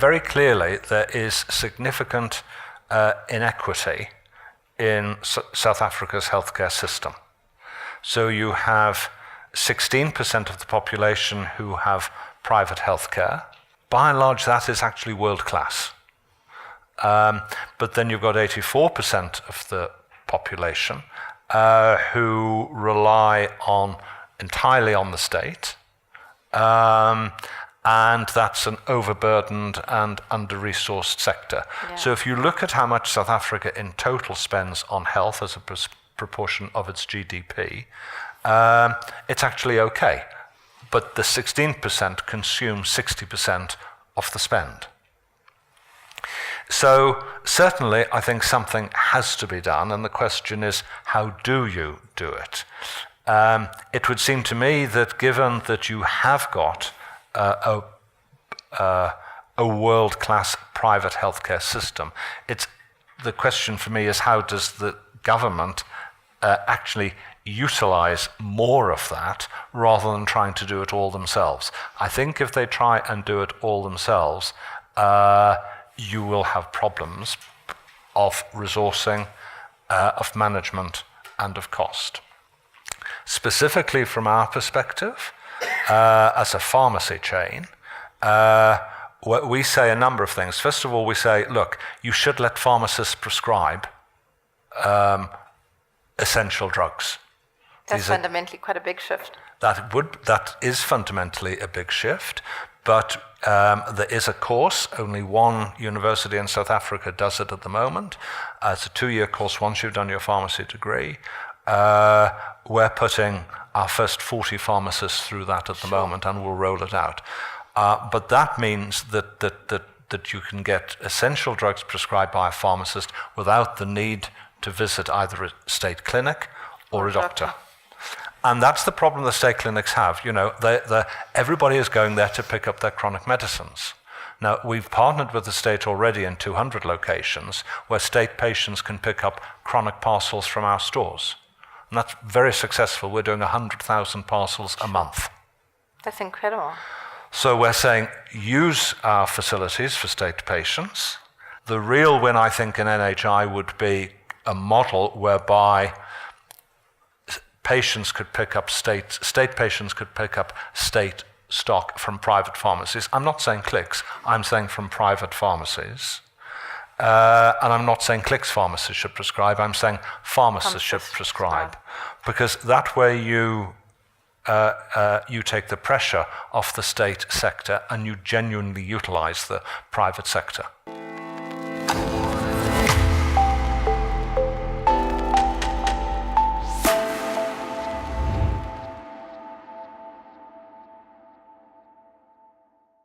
very clearly there is significant inequity in South Africa's healthcare system. So you have 16% of the population who have private healthcare. By and large, that is actually world class. But then you've got 84% of the population who rely entirely on the state, and that's an overburdened and under-resourced sector. Yeah. So if you look at how much South Africa in total spends on health as a proportion of its GDP, it's actually okay. But the 16% consume 60% of the spend. So certainly I think something has to be done, and the question is, how do you do it? It would seem to me that given that you have got a world-class private healthcare system, the question for me is, how does the government actually utilize more of that rather than trying to do it all themselves? I think if they try and do it all themselves, you will have problems of resourcing, of management, and of cost. Specifically from our perspective, as a pharmacy chain, we say a number of things. First of all, we say, look, you should let pharmacists prescribe essential drugs. That's fundamentally quite a big shift. That is fundamentally a big shift, but there is a course. Only one university in South Africa does it at the moment. It's a 2-year course once you've done your pharmacy degree. We're putting our first 40 pharmacists through that at the moment, and we'll roll it out. But that means that you can get essential drugs prescribed by a pharmacist without the need to visit either a state clinic or a doctor. And that's the problem the state clinics have. You know, everybody is going there to pick up their chronic medicines. Now, we've partnered with the state already in 200 locations where state patients can pick up chronic parcels from our stores. And that's very successful. We're doing 100,000 parcels a month. That's incredible. So we're saying, use our facilities for state patients. The real win, I think, in NHI would be a model whereby patients could pick up state patients could pick up state stock from private pharmacies. I'm not saying Clicks, I'm saying from private pharmacies. And I'm not saying Clicks pharmacists should prescribe, I'm saying pharmacists should prescribe. Because that way you take the pressure off the state sector and you genuinely utilize the private sector.